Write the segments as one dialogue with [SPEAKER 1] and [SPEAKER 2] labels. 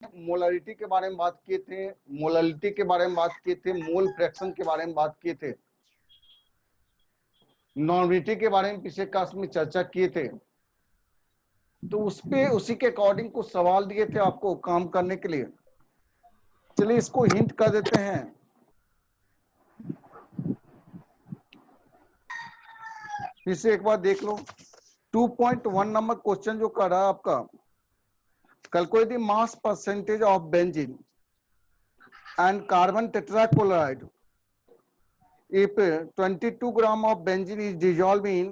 [SPEAKER 1] Molarity के बारे में बात किए थे, मोलालिटी के बारे में बात किए थे, मोल फ्रैक्शन के बारे में बात किए थे, नॉर्मिलिटी के बारे में पिछले क्लास में चर्चा किए थे। तो उस पे उसी के अकॉर्डिंग कुछ सवाल दिए थे आपको काम करने के लिए। चलिए इसको हिंट कर देते हैं। फिर से एक बार देख लो। 2.1 नंबर क्वेश्चन जो कर रहा है आपका, calculate the mass percentage of benzene and carbon tetrachloride if 22 gram of benzene is dissolved in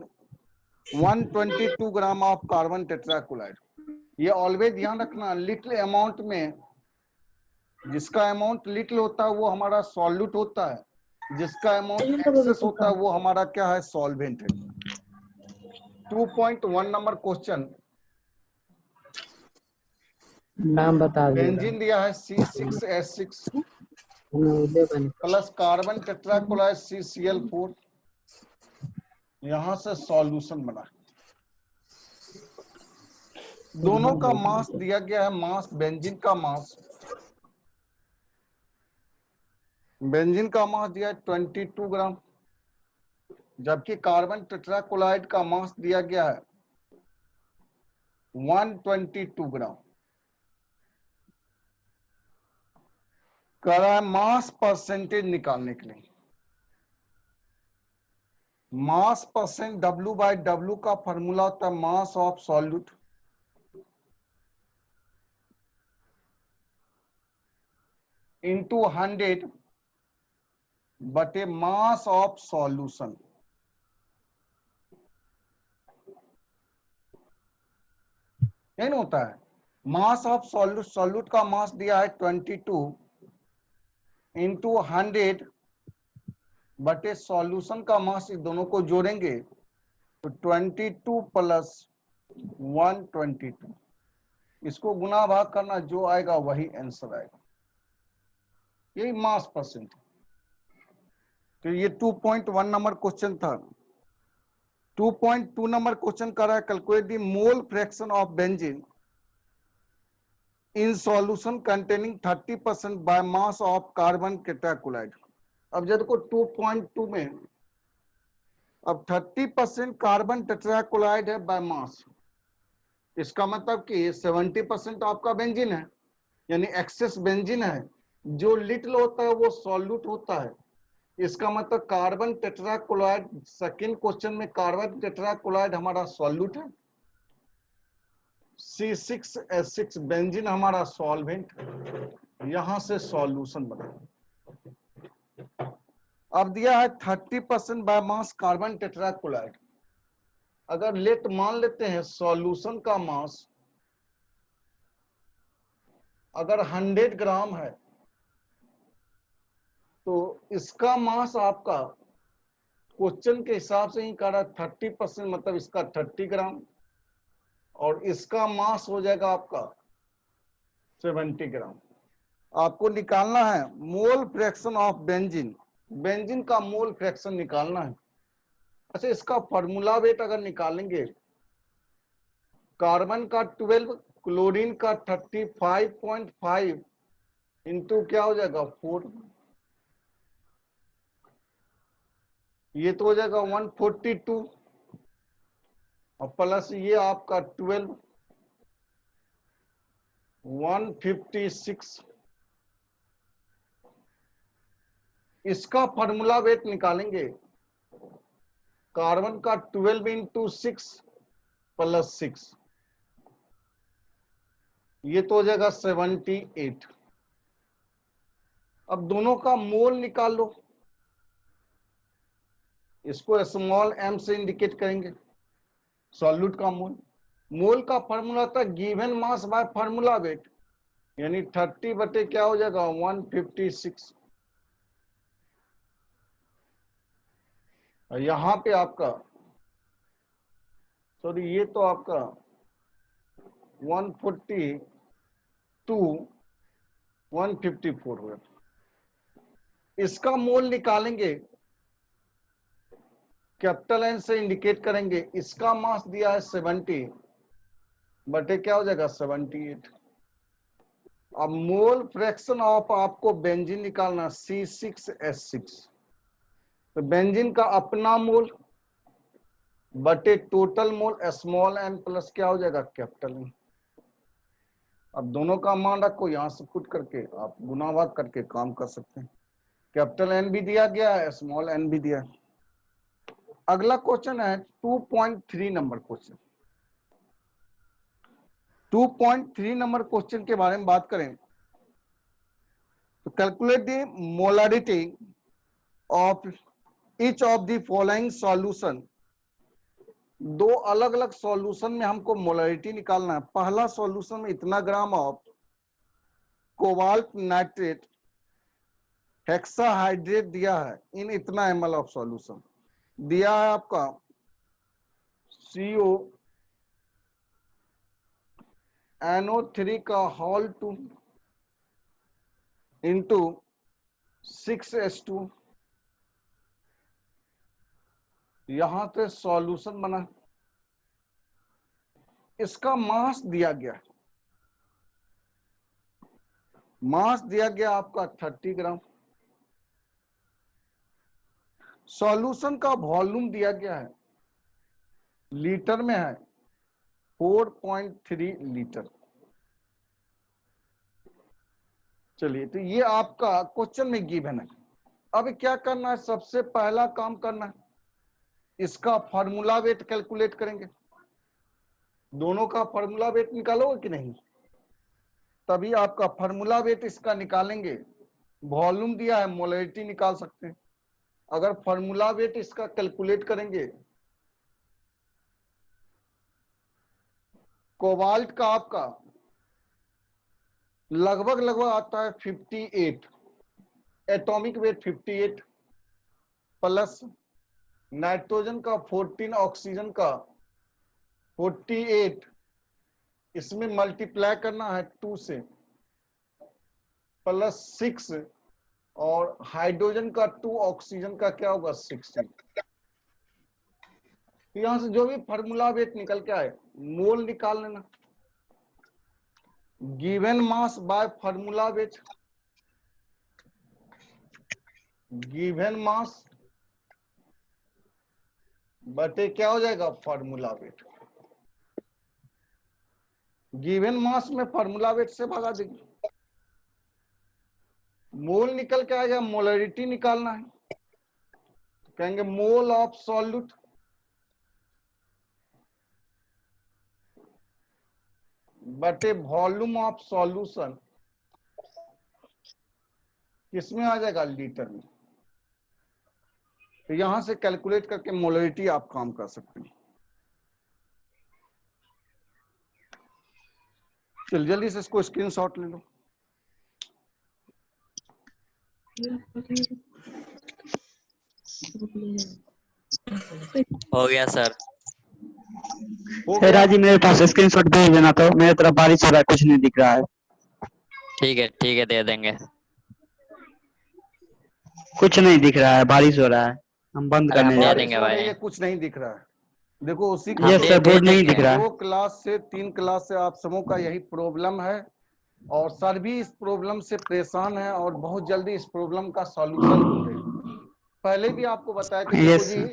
[SPEAKER 1] 122 gram of carbon tetrachloride। ये ऑलवेज ध्यान रखना, लिटिल अमाउंट में, जिसका अमाउंट लिटिल होता है वो हमारा सॉल्यूट होता है, जिसका अमाउंट एक्सेस होता है वो हमारा क्या है, सॉल्वेंट है। 2.1 नंबर क्वेश्चन,
[SPEAKER 2] नाम बता
[SPEAKER 1] बेंजीन दिया है C6H6 plus carbon tetrachloride CCl4, यहां से सॉल्यूशन बना। दोनों का मास दिया गया है, मास बेंजीन का मास, बेंजीन का मास दिया है 22 ग्राम, जबकि कार्बन टेट्राक्लोराइड का मास दिया गया है 122 ग्राम। कह रहा है मास परसेंटेज निकालने के लिए। मास परसेंट W/W का फॉर्मूला होता है मास ऑफ सॉल्यूट इंटू 100 बटे मास ऑफ सॉल्यूशन। नहीं होता है, मास ऑफ सॉल्यूट, सॉल्यूट का मास दिया है 22 इंटू 100 बटे सॉल्यूशन का मास, इस दोनों को जोड़ेंगे तो 22 प्लस 122, इसको गुना भाग करना, जो आएगा वही आंसर आएगा, यही मास परसेंट। तो ये 2.1 नंबर क्वेश्चन था। 2.2 नंबर क्वेश्चन कर रहा है calculate the mole fraction of benzene in solution containing 30% by mass of carbon tetrachloride. अब जब देखो 2.2 में, अब 30% कार्बन टेट्राक्लोराइड है बाय मास, इसका मतलब कि 70% आपका बेंजीन है, यानी एक्सेस बेंजीन है। जो लिटिल होता है वो सॉल्यूट होता है, इसका मतलब कार्बन टेट्राक्लोराइड, सेकंड क्वेश्चन में कार्बन टेट्राक्लोराइड हमारा सॉल्यूट है, C6H6 बेंजीन हमारा सॉल्वेंट, यहां से सॉल्यूशन बना। अब दिया है 30% बाय मास कार्बन टेट्राक्लोराइड। अगर लेट मान लेते हैं सॉल्यूशन का मास अगर 100 ग्राम है, तो इसका मास आपका क्वेश्चन के हिसाब से ही कर रहा है 30%, मतलब इसका 30 ग्राम, और इसका मास हो जाएगा आपका 70 ग्राम। आपको निकालना है मोल फ्रैक्शन ऑफ बेंजीन, बेंजीन का मोल फ्रैक्शन निकालना है। अच्छा, इसका फॉर्मूला वेट अगर निकालेंगे, कार्बन का 12, क्लोरीन का 35.5 इंटू क्या हो जाएगा 4, ये तो हो जाएगा 142, और प्लस ये आपका 12, 156। इसका फॉर्मूला वेट निकालेंगे, कार्बन का 12 इंटू 6 प्लस 6, ये तो हो जाएगा 78। अब दोनों का मोल निकाल लो, इसको स्मॉल m से इंडिकेट करेंगे, सॉल्यूट का मोल। मोल का फॉर्मूला था given mass by formula wait, यानी 30 बटे क्या हो जाएगा 156, और यहां पे आपका, सॉरी ये तो आपका 142 154 हुआ। इसका मोल निकालेंगे, कैपिटल N से इंडिकेट करेंगे, इसका मास दिया है 70 बटे क्या हो जाएगा 78। अब मोल फ्रैक्शन ऑफ आपको बेंजीन निकालना C6H6, तो बेंजीन का अपना मोल बटे total mole small n plus क्या हो जाएगा कैपिटल N। अब दोनों का मान रखो, यहां से पुट करके आप गुना भाग करके काम कर सकते हैं। कैपिटल N भी दिया गया है, स्मॉल n भी दिया है। अगला क्वेश्चन है 2.3 नंबर क्वेश्चन। 2.3 नंबर क्वेश्चन के बारे में बात करें तो calculate the molarity of each of the following solution. दो अलग अलग सॉल्यूशन में हमको मोलारिटी निकालना है। पहला सॉल्यूशन में इतना gram of cobalt nitrate hexahydrate दिया है इन इतना ml ऑफ सॉल्यूशन दिया है आपका CO NO3 का होल 2 इंटू 6H2। यहां से सॉल्यूशन बना, इसका मास दिया गया, मास दिया गया आपका 30 ग्राम। सॉल्यूशन का वॉल्यूम दिया गया है, लीटर में है 4.3 लीटर। चलिए, तो ये आपका क्वेश्चन में गिवन है। अब क्या करना है, सबसे पहला काम करना है, इसका फार्मूला वेट कैलकुलेट करेंगे। दोनों का फार्मूला वेट निकालोगे कि नहीं, तभी आपका फार्मूला वेट इसका निकालेंगे। वॉल्यूम दिया है, मोलरिटी निकाल सकते हैं। अगर फार्मूला वेट इसका कैलकुलेट करेंगे, कोबाल्ट का आपका लगभग आता है 58, एटॉमिक वेट 58 प्लस नाइट्रोजन का 14, ऑक्सीजन का 48, इसमें मल्टीप्लाई करना है 2 से, प्लस 6 और हाइड्रोजन का 2, ऑक्सीजन का क्या होगा 16। यहां से जो भी फार्मूला वेट निकल के आए मोल निकाल लेना। Given mass by formula wait, given mass बटे क्या हो जाएगा फार्मूला वेट। गिवन मास में फार्मूला वेट से भगा देंगे, मोल निकल के आएगा, मोलरिटी निकालना है तो कहेंगे मोल ऑफ सॉल्यूट बटे वॉल्यूम ऑफ सॉल्यूशन, किसमें आ जाएगा लीटर में। तो यहां से कैलकुलेट करके मोलरिटी आप काम कर सकते हैं। चल जल्दी से इसको स्क्रीनशॉट ले लो।
[SPEAKER 3] हो गया सर।
[SPEAKER 1] हो गया,
[SPEAKER 2] राजी मेरे पास स्क्रीनशॉट भेज देना, तो मेरे तरफ बारिश हो रहा है, कुछ नहीं दिख रहा है।
[SPEAKER 3] ठीक है दे देंगे।
[SPEAKER 2] कुछ नहीं दिख रहा है, बारिश हो रहा है, हम बंद
[SPEAKER 3] अरे हम
[SPEAKER 2] करने
[SPEAKER 3] दे
[SPEAKER 2] जा
[SPEAKER 1] बारिश
[SPEAKER 2] रहे
[SPEAKER 3] देंगे
[SPEAKER 1] हो रही
[SPEAKER 3] भाई।
[SPEAKER 1] है, कुछ नहीं दिख रहा है। देखो उसी
[SPEAKER 2] हैं।
[SPEAKER 1] का
[SPEAKER 2] ये सर
[SPEAKER 3] दे
[SPEAKER 2] बोर्ड नहीं
[SPEAKER 3] देंगे।
[SPEAKER 2] दिख रहा है।
[SPEAKER 1] 2 क्लास से 3 क्लास से आप सबों का यही प्रॉब्लम है, और सर भी इस प्रॉब्लम से परेशान है और बहुत जल्दी इस प्रॉब्लम का सॉल्यूशन ढूंढे। पहले भी आपको बताया कि देखो
[SPEAKER 2] यस
[SPEAKER 1] जी,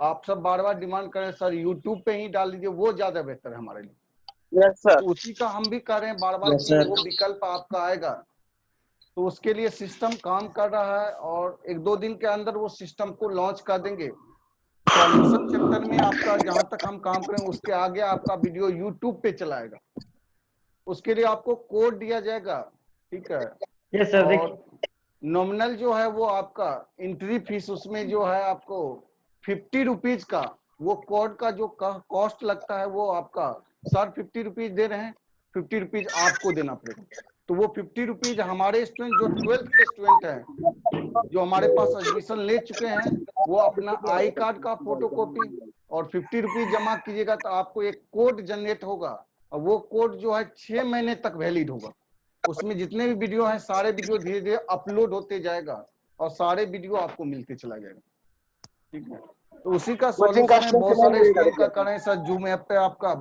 [SPEAKER 1] आप सब बार बार डिमांड करें सर यूट्यूब पे ही डाल दीजिए, वो ज्यादा बेहतर है हमारे लिए।
[SPEAKER 4] Yes sir.
[SPEAKER 1] तो उसी का हम भी कर रहे हैं बार बार
[SPEAKER 4] यस
[SPEAKER 1] कि
[SPEAKER 4] सर।
[SPEAKER 1] वो विकल्प आपका आएगा, तो उसके लिए सिस्टम काम कर रहा है और 1-2 दिन के अंदर वो सिस्टम को लॉन्च कर देंगे। सॉल्यूशन चैप्टर में आपका जहां तक हम काम करें उसके आगे आपका वीडियो यूट्यूब पे चलाएगा, उसके लिए आपको कोड दिया जाएगा, ठीक है।
[SPEAKER 2] यस सर,
[SPEAKER 1] और
[SPEAKER 2] देखिए
[SPEAKER 1] नॉमिनल जो है वो आपका एंट्री फीस उसमें जो है आपको 50 रुपीज का, वो कोड का जो कॉस्ट लगता है वो आपका सर 50 रुपीज दे रहे हैं, 50 रुपीज आपको देना पड़ेगा। तो वो 50 रुपीज हमारे स्टूडेंट जो 12th के स्टूडेंट हैं जो हमारे पास एडमिशन ले चुके हैं, वो अपना आई कार्ड का फोटोकॉपी और 50 रुपीज जमा कीजिएगा, तो आपको एक कोड जनरेट होगा और वो कोड जो है 6 महीने तक वैलिड होगा। उसमें जितने भी वीडियो हैं सारे वीडियो धीरे धीरे अपलोड होते जाएगा और सारे वीडियो आपको मिलते चला जाएगा, ठीक है। तो उसी का
[SPEAKER 4] कोचिंग का
[SPEAKER 1] सॉल्यूशन है,
[SPEAKER 4] लिंक
[SPEAKER 1] बहुत
[SPEAKER 4] नहीं
[SPEAKER 1] सारे
[SPEAKER 4] मिलेगा
[SPEAKER 1] स्टूडेंट का
[SPEAKER 4] देखिए।
[SPEAKER 1] कर रहे हैं सर जूम ऐप पे आपका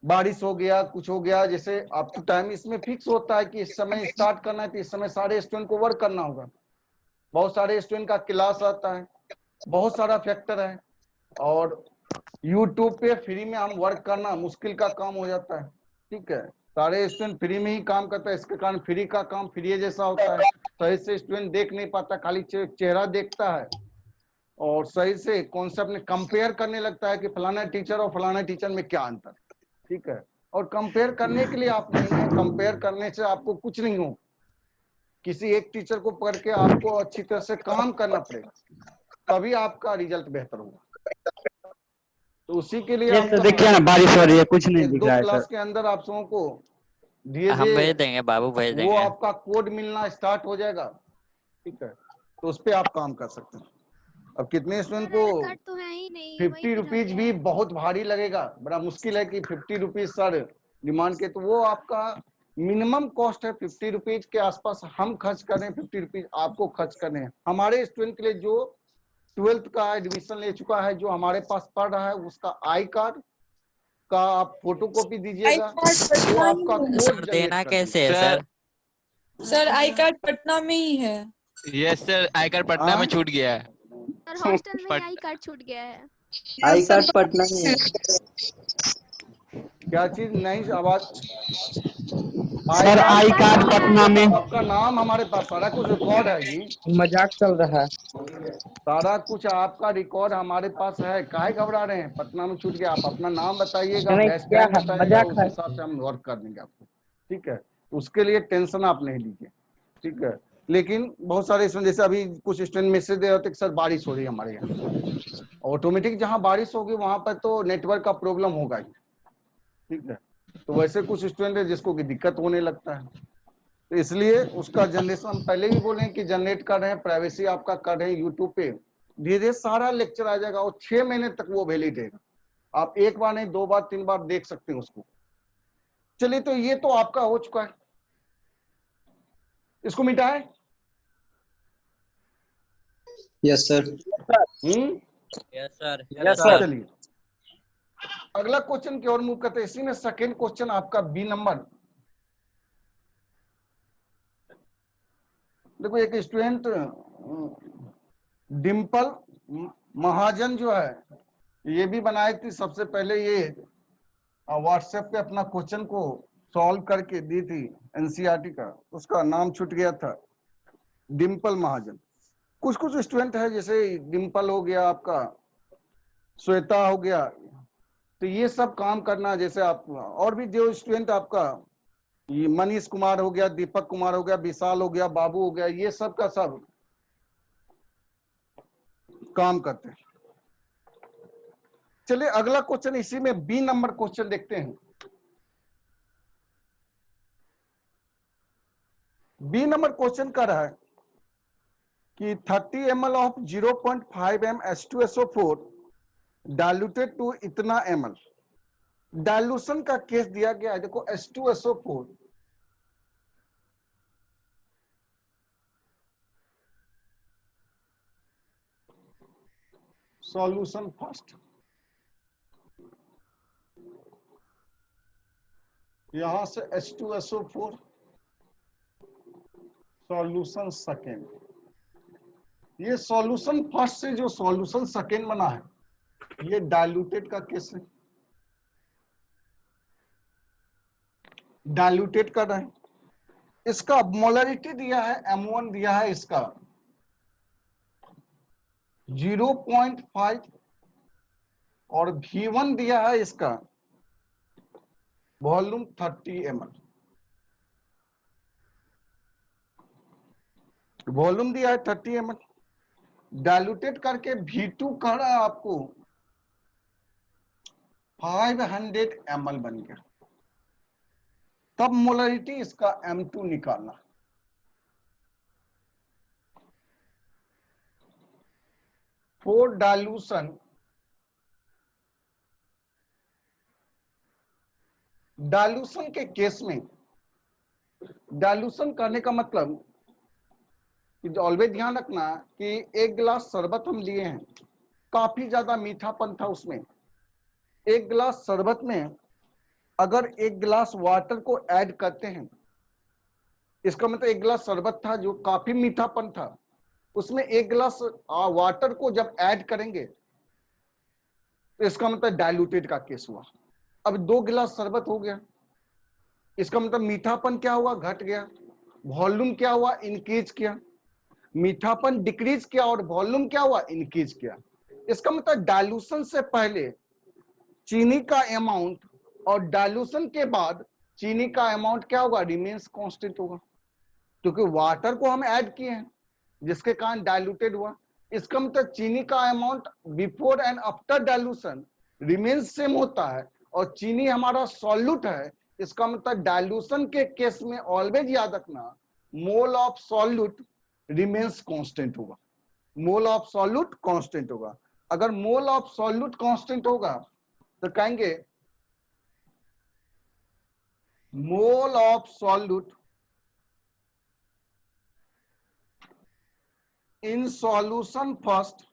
[SPEAKER 1] बारिश हो गया, कुछ हो गया, जैसे अप टू टाइम इसमें फिक्स होता है कि इस समय स्टार्ट करना है तो इस समय सारे स्टूडेंट को वर्क करना होगा। बहुत सारे स्टूडेंट का क्लास आता है, बहुत सारा फैक्टर है, और यूट्यूब पे फ्री में हम वर्क करना मुश्किल का काम हो जाता है। ठीक है, सारे स्टूडेंट फ्री में ही काम करता है, इसके कारण फ्री का काम फ्री जैसा होता है। सही से स्टूडेंट देख नहीं पाता, खाली चेहरा देखता है और सही से कॉन्सेप्ट में कंपेयर करने लगता है कि फलाना टीचर और फलाना टीचर में क्या अंतर। ठीक है, और कंपेयर करने के लिए आप नहीं है, कंपेयर करने से आपको कुछ नहीं हो, किसी एक टीचर को पढ़ के आपको अच्छी तरह से काम करना पड़ेगा, तभी आपका रिजल्ट बेहतर होगा। तो उसी के लिए
[SPEAKER 2] ये
[SPEAKER 1] हम
[SPEAKER 2] तो देखिए ना, बारिश हो रही है, कुछ नहीं
[SPEAKER 1] एक
[SPEAKER 2] दिख
[SPEAKER 1] दो
[SPEAKER 2] रहा है
[SPEAKER 1] क्लास
[SPEAKER 2] सर।
[SPEAKER 1] के अंदर आप सबों को धीरे
[SPEAKER 3] हम
[SPEAKER 1] धीरे
[SPEAKER 3] भेज देंगे बाबू, भेज
[SPEAKER 1] वो
[SPEAKER 3] देंगे।
[SPEAKER 1] आपका कोड मिलना स्टार्ट हो जाएगा। ठीक है, तो उस पर आप काम कर सकते हैं। अब कितने स्टूडेंट को
[SPEAKER 4] सर कार्ड तो है ही नहीं, वहीं
[SPEAKER 1] 50
[SPEAKER 4] पे रह
[SPEAKER 1] रुपीज
[SPEAKER 4] गया
[SPEAKER 1] भी
[SPEAKER 4] है।
[SPEAKER 1] बहुत भारी लगेगा, बड़ा मुश्किल है कि 50 रुपीज सर डिमांड के, तो वो आपका मिनिमम कॉस्ट है 50 रुपीज के आसपास हम खर्च कर रहे हैं, 50 रुपीज आपको खर्च करने हैं। हमारे स्टूडेंट के लिए जो 12th का एडमिशन ले चुका है, जो हमारे पास पढ़ रहा है, उसका आई कार्ड का आप फोटो कॉपी दीजिएगा, वो आपका कोड
[SPEAKER 3] सर
[SPEAKER 1] जनरेट
[SPEAKER 3] देना
[SPEAKER 1] कर
[SPEAKER 3] कैसे है
[SPEAKER 1] देगा।
[SPEAKER 3] Sir?
[SPEAKER 5] Sir I card Patna में ही है।
[SPEAKER 6] Yes sir, I card Patna में
[SPEAKER 1] हाँ?
[SPEAKER 6] छूट गया है।
[SPEAKER 4] सर हॉस्टल में
[SPEAKER 6] पट-
[SPEAKER 4] आई कार्ड छूट गया है।
[SPEAKER 2] आई कार्ड पटना में।
[SPEAKER 1] क्या चीज नहीं आवाज?
[SPEAKER 2] सर आई कार्ड पटना में।
[SPEAKER 1] आपका नाम हमारे पास सारा कुछ रिकॉर्ड है जी,
[SPEAKER 2] मजाक चल रहा है।
[SPEAKER 1] सारा कुछ आपका रिकॉर्ड हमारे पास है, काहे घबरा रहे हैं? पटना में छूट गया, आप अपना नाम बताइएगा,
[SPEAKER 2] नहीं,
[SPEAKER 1] बैच
[SPEAKER 2] क्या
[SPEAKER 1] टाइम
[SPEAKER 2] है,
[SPEAKER 1] बताइएगा,
[SPEAKER 2] मजाक
[SPEAKER 1] उस
[SPEAKER 2] है।
[SPEAKER 1] हिसाब से हम वर्क कर देंगे आपको। ठीक है, उसके लिए टेंशन आप नहीं लीजिए। ठीक है, लेकिन बहुत सारे स्टूडेंट, जैसे अभी कुछ स्टूडेंट मैसेज दे रहे थे कि सर बारिश हो रही है हमारे यहाँ, ऑटोमेटिक जहाँ बारिश होगी वहां पर तो नेटवर्क का प्रॉब्लम होगा ही। ठीक है, तो वैसे कुछ स्टूडेंट है जिसको की दिक्कत होने लगता है, तो इसलिए उसका जनरेशन हम पहले भी बोले कि जनरेट कर रहे हैं, प्राइवेसी आपका कर रहे हैं यूट्यूब पे, धीरे धीरे सारा लेक्चर आ जाएगा और 6 महीने तक वो वैलिड रहेगा। आप एक बार नहीं, 2 बार 3 बार देख सकते हैं उसको। चलिए, तो ये तो आपका हो चुका है, इसको मिटाए।
[SPEAKER 2] Yes sir.
[SPEAKER 3] Yes sir.
[SPEAKER 2] Yes sir.
[SPEAKER 1] चलिए अगला क्वेश्चन की ओर मूव करते हैं। इसी में सेकेंड क्वेश्चन आपका बी नंबर। देखो, एक स्टूडेंट डिम्पल महाजन जो है, ये भी बनाई थी सबसे पहले, ये व्हाट्सएप पे अपना क्वेश्चन को सॉल्व करके दी थी एनसीईआरटी का, उसका नाम छूट गया था, डिम्पल महाजन। कुछ कुछ स्टूडेंट है, जैसे डिम्पल हो गया आपका, श्वेता हो गया, तो ये सब काम करना, जैसे आप और भी जो स्टूडेंट आपका, ये मनीष कुमार हो गया, दीपक कुमार हो गया, विशाल हो गया, बाबू हो गया, ये सब का सब काम करते हैं। चलिए अगला क्वेश्चन, इसी में बी नंबर क्वेश्चन देखते हैं। बी नंबर क्वेश्चन कर रहा है कि 30 ml of 0.5 m H2SO4 diluted to इतना ml। डाइल्यूशन का केस दिया गया है, देखो H2SO4 सॉल्यूशन फर्स्ट, यहां से H2SO4 सॉल्यूशन सेकेंड। ये सॉल्यूशन फर्स्ट से जो सॉल्यूशन सेकेंड बना है, ये डाइल्यूटेड का केस है, डाइल्यूटेड कर रहे हैं। इसका मोलरिटी दिया है, M1 दिया है इसका 0.5 और V1 दिया है इसका वॉल्यूम 30 ml। वॉल्यूम दिया है 30 ml, डाइल्यूटेड करके V2 कह रहा है आपको 500 ml बन गया, तब मोलरिटी इसका M2 निकालना। फॉर डाइल्यूशन, डाइल्यूशन के केस में, डाइल्यूशन करने का मतलब कि ऑलवेज ध्यान रखना कि एक गिलास शरबत हम लिए हैं, काफी ज्यादा मीठापन था उसमें, एक गिलास शरबत में अगर एक गिलास वाटर को ऐड करते हैं, इसका मतलब एक गिलास शरबत था जो काफी मीठापन था, उसमें एक गिलास वाटर को जब ऐड करेंगे तो इसका मतलब डाइल्यूटेड का केस हुआ। अब 2 गिलास शरबत हो गया, इसका मतलब मीठापन क्या हुआ, घट गया। वॉल्यूम क्या हुआ, इंक्रीज किया। मीठापन डिक्रीज किया और वॉल्यूम क्या हुआ, इंक्रीज किया। इसका मतलब डाइल्यूशन से पहले चीनी का अमाउंट और डाइल्यूशन के बाद चीनी का अमाउंट क्या होगा, रिमेन्स कांस्टेंट होगा, क्योंकि वाटर को हम ऐड किए हैं जिसके कारण डाइल्यूटेड हुआ। इसका मतलब चीनी का amount before and after dilution remains same होता है, और चीनी हमारा सॉल्यूट है। इसका मतलब डाइल्यूशन के केस में ऑलवेज याद रखना, मोल ऑफ सॉल्यूट रिमेन्स कांस्टेंट होगा, मोल ऑफ सॉल्यूट कांस्टेंट होगा। अगर मोल ऑफ सॉल्यूट कांस्टेंट होगा तो कहेंगे mole of solute in solution first,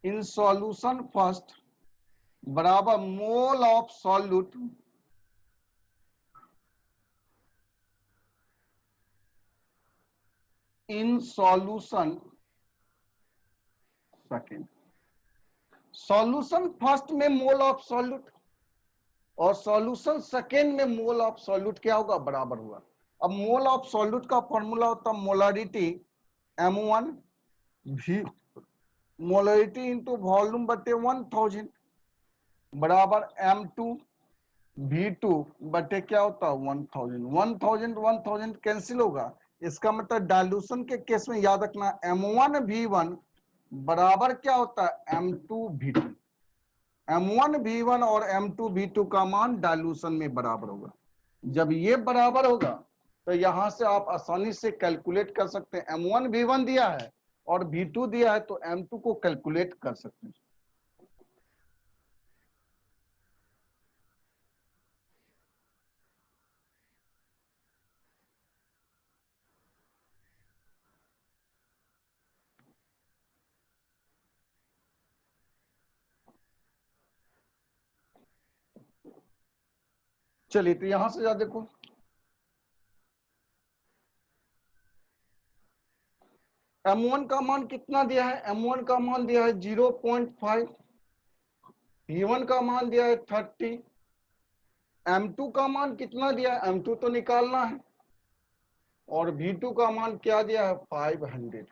[SPEAKER 1] in solution first बराबर mole of solute in solution second. Solution first में मोल ऑफ सॉल्यूट और सॉल्यूशन सेकेंड में मोल ऑफ सॉल्यूट क्या होगा, बराबर होगा। अब मोल ऑफ सॉल्यूट का फॉर्मूला होता है molarity m1 v molarity into volume बटे 1000 बराबर m2 v2 बटे क्या होता है 1000। 1000 कैंसिल होगा। इसका मतलब डाइल्यूशन के केस में याद रखना m1 v1 बराबर क्या होता है m2 v2। m1 v1 और m2 v2 का मान डाइल्यूशन में बराबर होगा। जब ये बराबर होगा तो यहां से आप आसानी से कैलकुलेट कर सकते हैं। m1 v1 दिया है और v2 दिया है तो m2 को कैलकुलेट कर सकते हैं। चलिए तो यहां से जा देखो, m1 का मान कितना दिया है, m1 का मान दिया है 0.5, v1 का मान दिया है 30, m2 का मान कितना दिया है, m2 तो निकालना है, और v2 का मान क्या दिया है 500।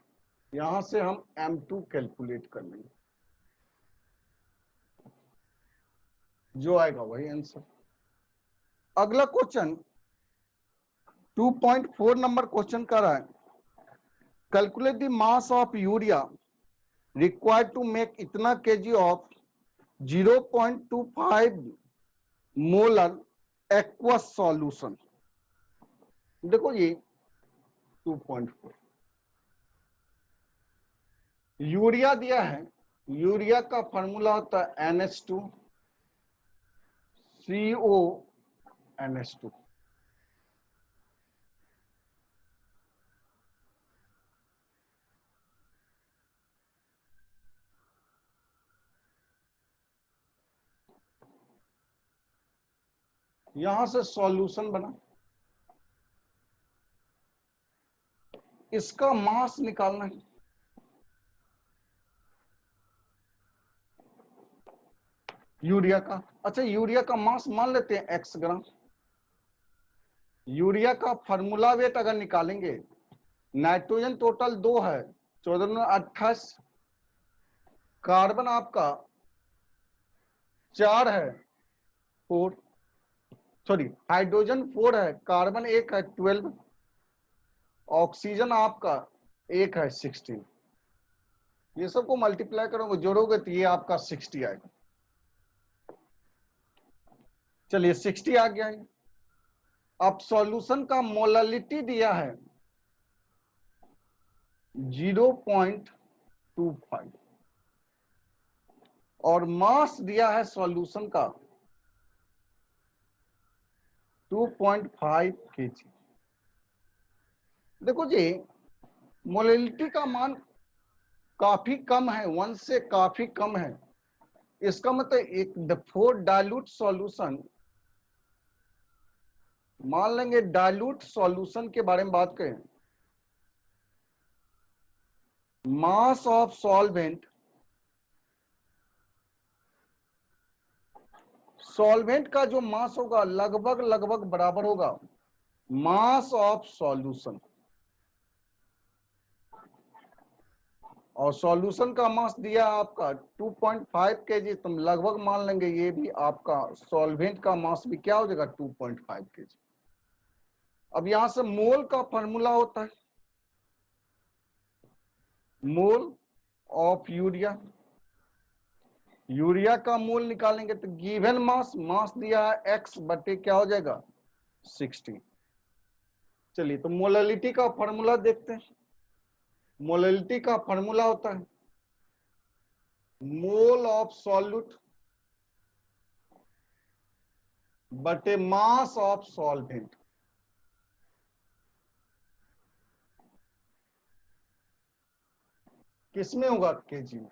[SPEAKER 1] यहां से हम m2 कैलकुलेट कर लेंगे, जो आएगा वही आंसर। अगला क्वेश्चन 2.4 नंबर क्वेश्चन कर रहा है, calculate the mass of urea required to make इतना KG of 0.25 molar aqueous solution. देखो ये 2.4 यूरिया दिया है, यूरिया का फॉर्मूला होता है NH2 CO NH2। यहां से सॉल्यूशन बना, इसका मास निकालना है। यूरिया का, अच्छा यूरिया का मास मान लेते हैं x ग्राम। यूरिया का फार्मूला वेट अगर निकालेंगे, नाइट्रोजन टोटल 2 है 1428, कार्बन आपका 4 है 4, सॉरी हाइड्रोजन 4 है, कार्बन 1 है 12, ऑक्सीजन आपका 1 है 16। ये सबको मल्टीप्लाई करोगे जोड़ोगे तो ये आपका 60 आएगा। चलिए 60 आ गया है। अब सॉल्यूशन का मोलालिटी दिया है 0.25 और मास दिया है सॉल्यूशन का 2.5 kg। देखो जी मोलालिटी का मान काफी कम है, 1 से काफी कम है, इसका मतलब एक फोर डाइल्यूट सॉल्यूशन, मान लेंगे डाइल्यूट सॉल्यूशन के बारे में बात करें, मास ऑफ सॉल्वेंट, सॉल्वेंट का जो मास होगा लगभग बराबर होगा मास ऑफ सॉल्यूशन, और सॉल्यूशन का मास दिया आपका 2.5 kg, तुम लगभग मान लेंगे ये भी आपका सॉल्वेंट का मास भी क्या हो जाएगा 2.5 kg। अब यहां से मोल का फॉर्मूला होता है मोल ऑफ यूरिया, यूरिया का मोल निकालेंगे तो गिवन मास, मास दिया है x बटे क्या हो जाएगा 60। चलिए तो मोलैलिटी का फॉर्मूला देखते हैं। मोलैलिटी का फॉर्मूला होता है मोल ऑफ सॉल्यूट बटे मास ऑफ सॉल्वेंट। किसमें होगा केजी में,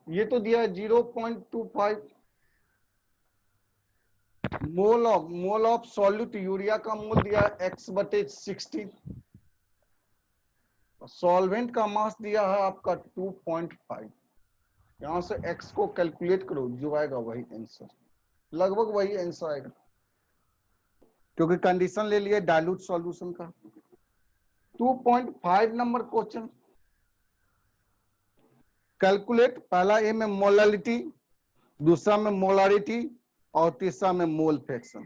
[SPEAKER 1] ये तो दिया है 0.25 मोल ऑफ सॉल्यूट, यूरिया का मोल दिया है x बटे 60, सॉल्वेंट का मास दिया है आपका 2.5। यहां से x को कैलकुलेट करो, जो आएगा वही आंसर, लगभग वही आंसर आएगा, क्योंकि कंडीशन ले लिए डाइल्यूट सॉल्यूशन का। 2.5 नंबर क्वेश्चन, कैलकुलेट, पहला ए में मोलैलिटी, दूसरा में मोलारिटी और तीसरा में मोल fraction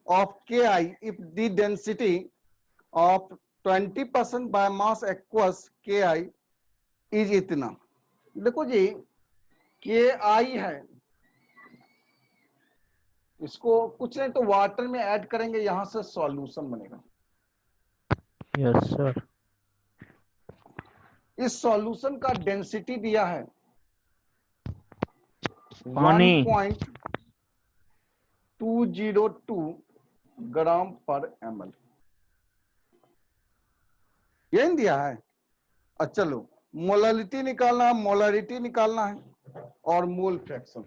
[SPEAKER 1] of Ki if the density of 20% by mass aqueous Ki is इतना। देखो जी Ki है, इसको कुछ नहीं तो वाटर में ऐड करेंगे, यहां से सॉल्यूशन बनेगा।
[SPEAKER 2] Yes sir.
[SPEAKER 1] इस सॉल्यूशन का डेंसिटी दिया है
[SPEAKER 2] पानी
[SPEAKER 1] 1.202 ग्राम पर ml, यही दिया है। अच्छा चलो मोलालिटी निकालना है, मोलारिटी निकालना है और मोल फ्रैक्शन,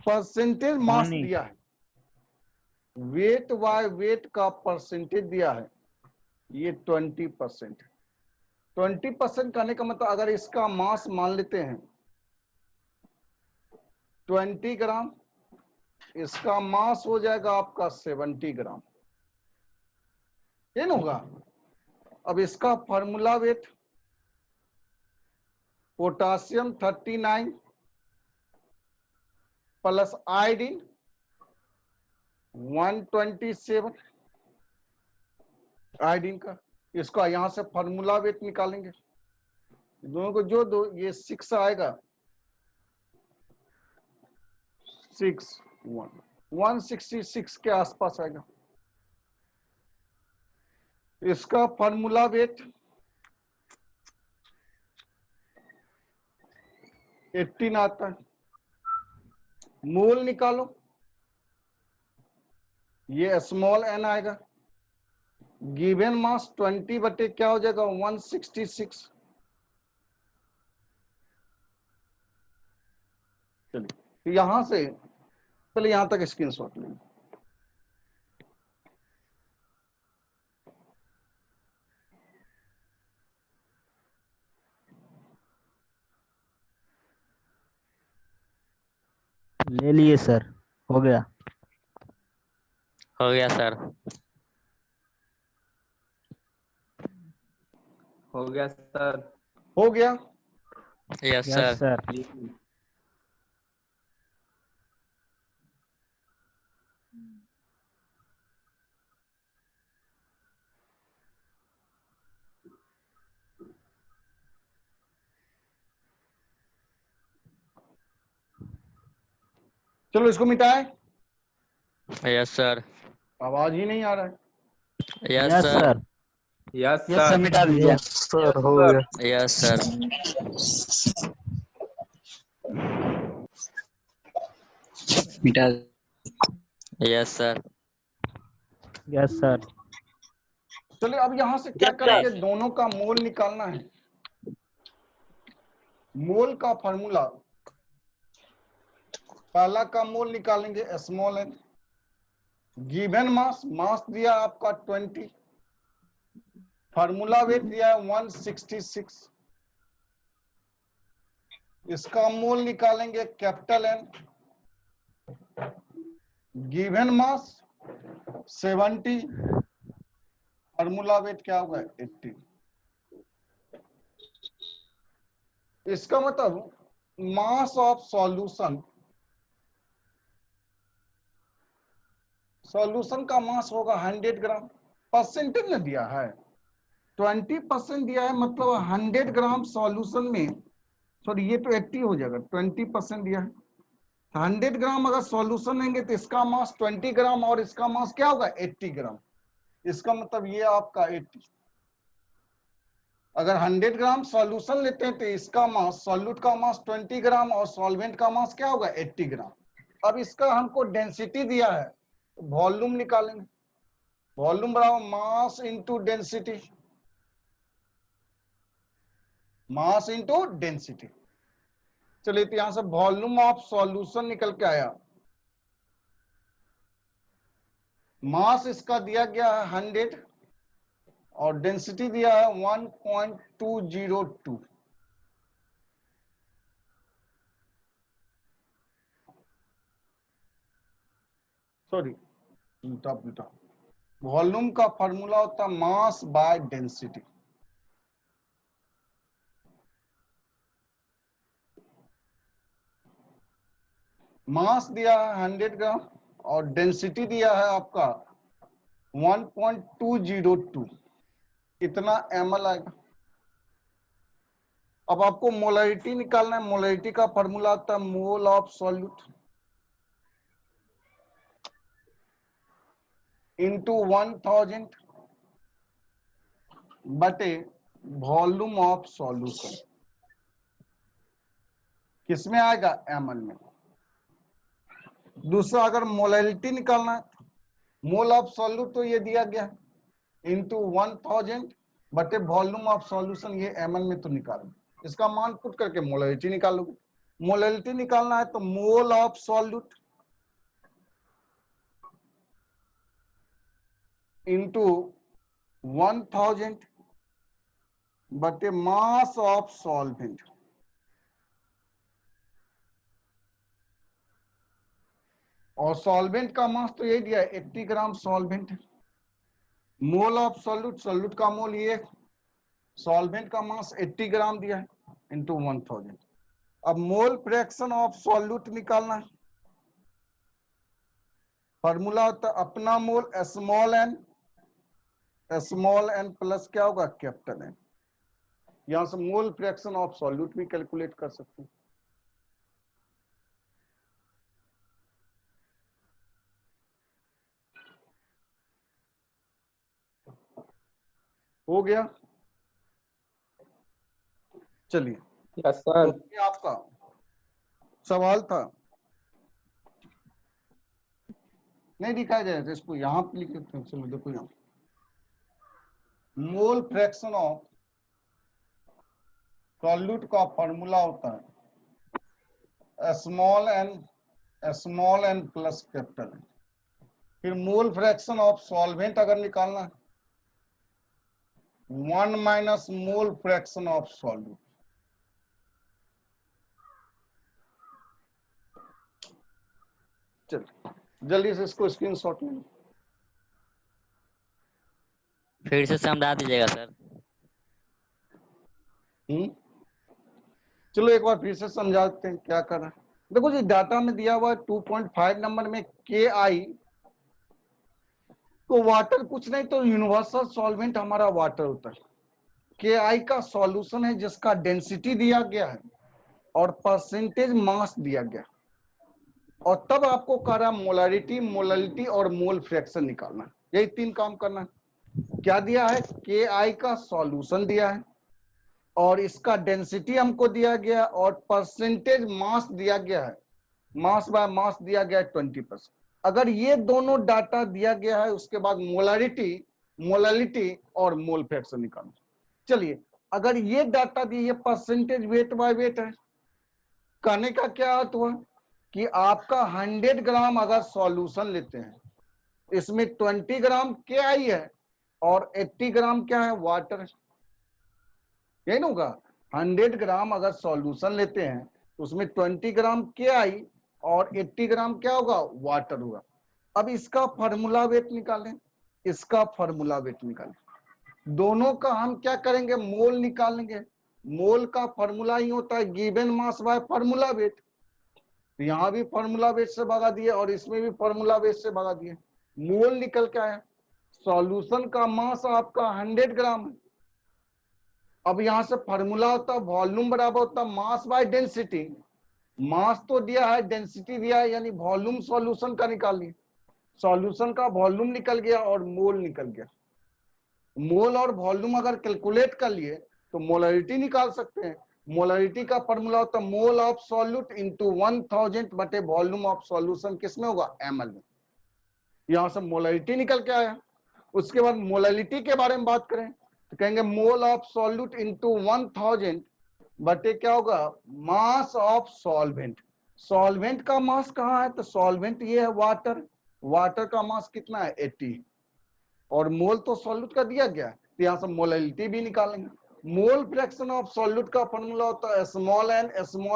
[SPEAKER 1] परसेंटेज मास
[SPEAKER 2] पानी।
[SPEAKER 1] दिया है, वेट बाय वेट का परसेंटेज दिया है ये 20%। 20% कहने का मतलब अगर इसका मास मान लेते हैं 20 ग्राम, इसका मास हो जाएगा आपका 70 ग्राम, ये ना होगा। अब इसका formula wait potassium 39 plus iodine 127, iodine का, इसका यहां से फॉर्मूला वेट निकालेंगे, दोनों को जो दो ये 6 आएगा, 166 के आसपास आएगा। इसका फॉर्मूला वेट 18 आता है। मोल निकालो, ये स्मॉल n आएगा, गिवन मास 20 बटे क्या हो जाएगा 166। चलिए यहां से पहले यहां तक स्क्रीनशॉट लेंगे।
[SPEAKER 2] ले लिए सर, हो गया।
[SPEAKER 3] हो गया सर।
[SPEAKER 7] हो गया सर।
[SPEAKER 1] हो गया।
[SPEAKER 3] Yes
[SPEAKER 2] yes
[SPEAKER 3] sir.
[SPEAKER 2] सर।
[SPEAKER 1] चलो इसको मिटाए,
[SPEAKER 3] यस सर।
[SPEAKER 1] आवाज ही नहीं आ रहा है।
[SPEAKER 3] Yes
[SPEAKER 2] yes
[SPEAKER 3] sir.
[SPEAKER 2] Sir.
[SPEAKER 7] Yes
[SPEAKER 2] yes sir,
[SPEAKER 7] sir.
[SPEAKER 2] मिटा दीजिए।
[SPEAKER 7] सर हो गया।
[SPEAKER 3] Yes sir.
[SPEAKER 2] मिटा।
[SPEAKER 3] Yes sir.
[SPEAKER 2] Yes sir.
[SPEAKER 1] चलिए अब यहां से क्या करेंगे, दोनों का मोल निकालना है। मोल का फॉर्मूला पहला का मोल निकालेंगे स्मॉल एन, गिवन मास, मास दिया आपका 20, फार्मूला वेट दिया है 166, इसका मोल निकालेंगे capital N, given mass 70, formula weight क्या होगा 80। इसका मतलब मास ऑफ सॉल्यूशन, सॉल्यूशन का मास होगा 100 ग्राम, परसेंटेज ने दिया है 20% दिया है, मतलब 100 ग्राम सॉल्यूशन में, सॉरी ये तो 80 हो जाएगा, 20% दिया है, 100 ग्राम अगर सॉल्यूशन लेंगे तो इसका मास 20 ग्राम और इसका मास क्या होगा 80 ग्राम, इसका मतलब ये आपका 80। अगर 100 ग्राम सॉल्यूशन लेते हैं तो इसका मास, सॉल्यूट का मास 20 ग्राम और सॉल्वेंट का मास क्या होगा 80 ग्राम। अब इसका हमको डेंसिटी दिया है, वॉल्यूम निकालेंगे, वॉल्यूम बराबर mass into density, mass into density. चलिए तो यहां से वॉल्यूम ऑफ सॉल्यूशन निकल के आया, मास इसका दिया गया है 100 और डेंसिटी दिया है 1.202। सॉरी उल्टा, वॉल्यूम का फॉर्मूला होता है मास बाय डेंसिटी। मास दिया है 100 ग्राम और डेंसिटी दिया है आपका 1.202, इतना ml आएगा। अब आपको मोलरिटी निकालना है, मोलरिटी का फॉर्मूला आता है मोल ऑफ सॉल्यूट इंटू 1000 बटे वॉल्यूम ऑफ सॉल्यूशन, किसमें आएगा ml में। दूसरा अगर मोलरिटी निकालना है, मोल ऑफ सॉल्यूट तो ये दिया गया इंटू 1000 बटे वॉल्यूम ऑफ सॉल्यूशन, ये ml में तो निकालो, इसका मान पुट करके मोलरिटी निकालोगे। मोलरिटी निकालना है तो मोल ऑफ सॉल्यूट इंटू 1000 बटे मास ऑफ सॉल्वेंट, और सॉल्वेंट का मास तो यही दिया है 80 gram solvent. Mole of solute, solute का मोल ये, सॉल्वेंट का मास 80 ग्राम दिया है इंटू 1000। अब मोल फ्रैक्शन ऑफ सॉल्यूट निकालना है, फॉर्मूला होता है अपना मोल स्मॉल एन प्लस क्या होगा कैपिटल एन। यहां से मोल फ्रैक्शन ऑफ सॉल्यूट भी कैलकुलेट कर सकते हैं। हो गया, चलिए
[SPEAKER 7] यस सर।
[SPEAKER 1] तो ये आपका सवाल था, नहीं दिखाई दे रहा था, इसको यहाँ पे लिख देते हैं। चलो देखो यहाँ मोल फ्रैक्शन ऑफ सॉल्यूट का फॉर्मूला होता है small N plus capital N. फिर मोल फ्रैक्शन ऑफ सॉल्वेंट अगर निकालना है 1 minus mole fraction of solute. चलो जल्दी से इसको स्क्रीनशॉट ले लो।
[SPEAKER 3] फिर से समझा दीजिएगा सर।
[SPEAKER 1] चलो एक बार फिर से समझाते हैं क्या कर रहा है। देखो जी डाटा में दिया हुआ है 2.5 नंबर में के आई, तो वाटर कुछ नहीं तो यूनिवर्सल सॉल्वेंट हमारा वाटर होता है। के आई का सॉल्यूशन है जिसका डेंसिटी दिया गया है और परसेंटेज मास दिया गया, और तब आपको कह रहा है मोलरिटी और मोल फ्रैक्शन निकालना। यही 3 काम करना है। क्या दिया है, के आई का सॉल्यूशन दिया है और इसका डेंसिटी हमको दिया गया और परसेंटेज मास दिया गया है, मास बाय मास दिया गया है 20%। अगर ये दोनों डाटा दिया गया है उसके बाद मोलरिटी और मोल फ्रैक्शन निकालना। चलिए अगर ये डाटा दिए, ये परसेंटेज वेट बाय वेट है, कहने का क्या अर्थ हुआ कि आपका 100 ग्राम अगर सॉल्यूशन लेते हैं, इसमें 20 ग्राम KI है और 80 ग्राम क्या है, वाटर। यही ना होगा, 100 ग्राम अगर सॉल्यूशन लेते हैं तो उसमें 20 ग्राम KI और 80 ग्राम क्या होगा, वाटर होगा। अब इसका फार्मूला वेट निकालें, इसका फार्मूला वेट निकालें, दोनों का हम क्या करेंगे, मोल निकालेंगे। मोल का फार्मूला ही होता है given mass by formula wait. तो यहाँ भी फार्मूला वेट से भगा दिए और इसमें भी फार्मूला वेट से भगा दिए, मोल निकल के आया। सॉल्यूशन का मास आपका 100 ग्राम है। अब यहां से फार्मूला होता है वॉल्यूम बराबर होता है मास बाय डेंसिटी। मास तो दिया है, डेंसिटी दिया है, यानी वॉल्यूम सॉल्यूशन का निकालिए। सॉल्यूशन का वॉल्यूम निकल गया और मोल निकल गया। मोल और वॉल्यूम अगर कैलकुलेट कर लिए तो मोलरिटी निकाल सकते हैं। मोलरिटी का फॉर्मूला होता है मोल ऑफ सॉल्यूट इनटू 1000 बटे वॉल्यूम ऑफ सॉल्यूशन, किसमें होगा, ml में। यहां से मोलरिटी निकल के आया। उसके बाद मोलरिटी के बारे में बात करें तो कहेंगे मोल ऑफ सॉल्यूट इनटू 1000 बटे क्या होगा, मास ऑफ सॉल्वेंट। सॉल्वेंट का मास कहाँ है, तो सॉल्वेंट ये है वाटर। वाटर का मास कितना है, 80, और मोल तो सॉल्यूट का दिया गया है, तो यहाँ से मोलरिटी भी निकालेंगे। मोल फ्रैक्शन ऑफ सॉल्यूट का फॉर्मूला होता है small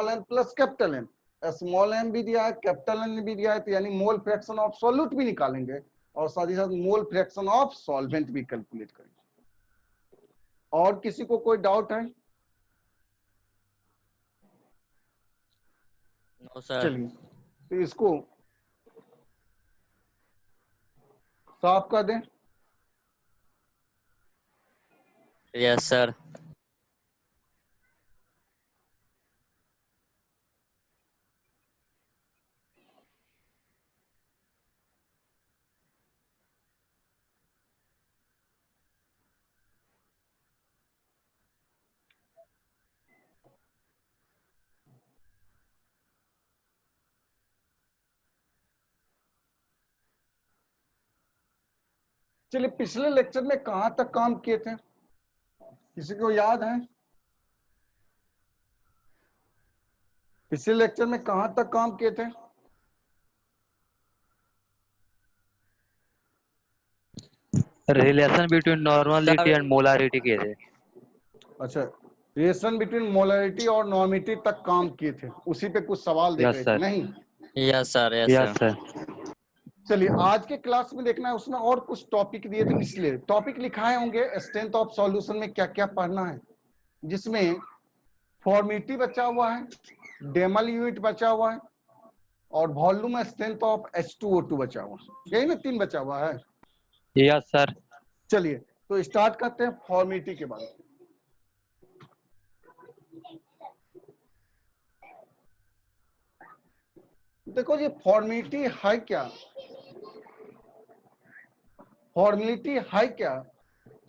[SPEAKER 1] N plus capital N. Small N भी दिया है, कैपिटल एन भी दिया है, तो यानी मोल फ्रैक्शन ऑफ सॉल्यूट भी निकालेंगे और साथ ही साथ मोल फ्रैक्शन ऑफ सॉल्वेंट भी कैलकुलेट करेंगे। और किसी को कोई डाउट है?
[SPEAKER 3] No sir.
[SPEAKER 1] चलिए तो इसको साफ कर दें।
[SPEAKER 3] Yes sir.
[SPEAKER 1] चलिए पिछले लेक्चर में कहां तक काम किए थे, किसी को याद है? पिछले लेक्चर में कहां तक काम किए थे?
[SPEAKER 2] Relation between normality and molarity के थे।
[SPEAKER 1] अच्छा, रिलेशन बिटवीन मोलरिटी और नॉर्मिटी तक काम किए थे, उसी पे कुछ सवाल देख
[SPEAKER 2] यस
[SPEAKER 1] रहे थे,
[SPEAKER 2] सर।
[SPEAKER 1] नहीं?
[SPEAKER 3] Yes sir. Yes
[SPEAKER 2] yes
[SPEAKER 3] sir.
[SPEAKER 2] Sir.
[SPEAKER 1] चलिए आज के क्लास में देखना है, उसमें और कुछ टॉपिक दिए थे, इसलिए टॉपिक लिखाए होंगे स्ट्रेंथ ऑफ सॉल्यूशन में क्या क्या पढ़ना है, जिसमें फॉर्मिटी बचा हुआ है, डेमल यूनिट बचा हुआ है और वॉल्यूम स्ट्रेंथ ऑफ H2O2 बचा हुआ है। यही ना 3 बचा हुआ है।
[SPEAKER 2] Yes sir.
[SPEAKER 1] चलिए तो स्टार्ट करते हैं फॉर्मिटी के बारे में। देखो ये फॉर्मिलिटी है क्या, फॉर्मिलिटी है क्या,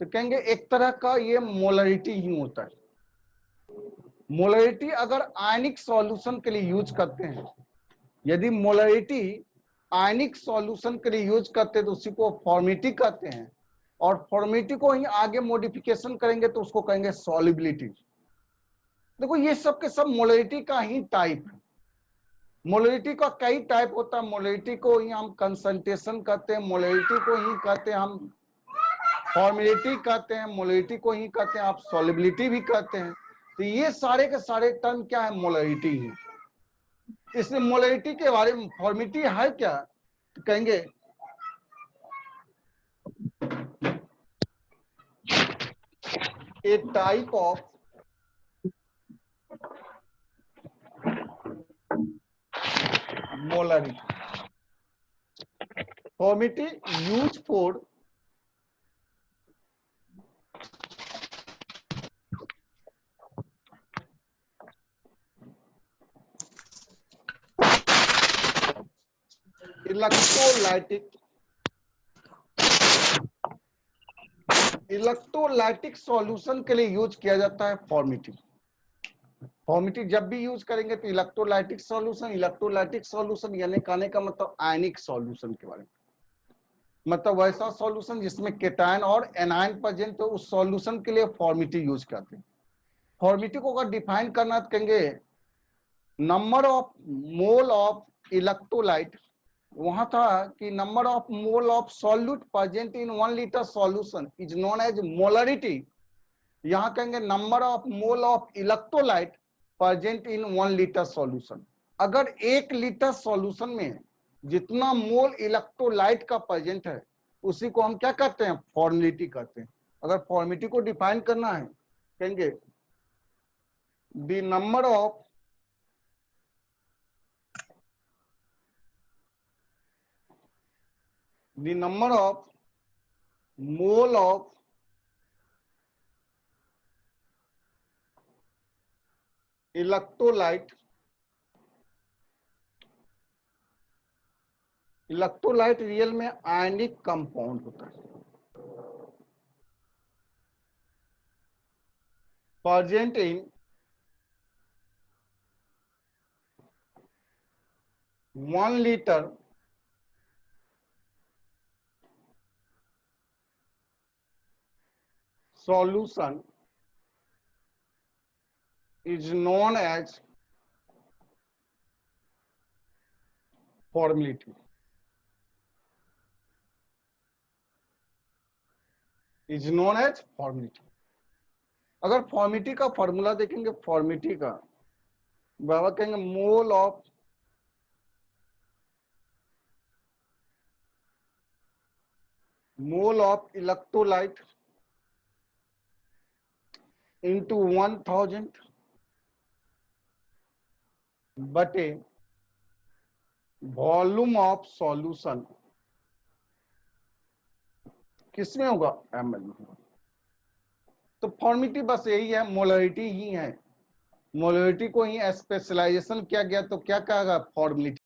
[SPEAKER 1] तो कहेंगे एक तरह का ये मोलरिटी ही होता है। मोलरिटी अगर आयनिक सॉल्यूशन के लिए यूज करते हैं, यदि मोलरिटी आयनिक सॉल्यूशन के लिए यूज करते हैं तो उसी को फॉर्मिलिटी कहते हैं, और फॉर्मिलिटी को ही आगे मॉडिफिकेशन करेंगे तो उसको कहेंगे सॉल्युबिलिटी। देखो ये सब के सब मोलरिटी का ही टाइप है। मोलरिटी का कई टाइप होता है, मोलरिटी को ही हम कंसंट्रेशन कहते हैं, मोलरिटी को ही कहते हैं हम फॉर्मिलिटी कहते हैं, मोलरिटी को ही कहते हैं आप सॉल्युबिलिटी भी कहते हैं। तो ये सारे के सारे टर्म क्या है, मोलरिटी ही। इसलिए मोलरिटी के बारे में फॉर्मिलिटी है क्या, तो कहेंगे a type of molarity. Formality used for electrolytic solution के लिए यूज किया जाता है फॉर्मिलिटी। फॉर्मिलिटी जब भी यूज करेंगे तो इलेक्ट्रोलाइटिक सॉल्यूशन यानी कहने का मतलब आयनिक सॉल्यूशन के बारे में, मतलब वैसा सॉल्यूशन जिसमें केटायन और एनायन प्रेजेंट, तो उस सॉल्यूशन के लिए फॉर्मिलिटी यूज करते हैं। फॉर्मिलिटी को अगर डिफाइन करना तो कहेंगे number of mole of electrolyte, वहां था कि number of mole of solute present in 1 litre solution is known as molarity. यहां कहेंगे number of mole of electrolyte present in 1 litre solution. अगर 1 लीटर सॉल्यूशन में जितना मोल इलेक्ट्रोलाइट का प्रेजेंट है उसी को हम क्या कहते हैं, फॉर्मुलिटी कहते हैं। अगर फॉर्मुलिटी को डिफाइन करना है कहेंगे the number of mole of electrolyte real में आयनिक कंपाउंड होता है, present in 1 litre solution is known as formality. Is known as formality. अगर फॉर्मिटी का फॉर्मूला देखेंगे, फॉर्मिटी का बाबा कहेंगे मोल ऑफ इलेक्ट्रोलाइट into 1000 बटे वॉल्यूम ऑफ सॉल्यूशन किसमें होगा, ml में होगा। तो फॉर्मिटी बस यही है, मोलरिटी ही है, मोलरिटी को ही स्पेशलाइजेशन किया गया तो क्या कहेगा, फॉर्मुलिटी।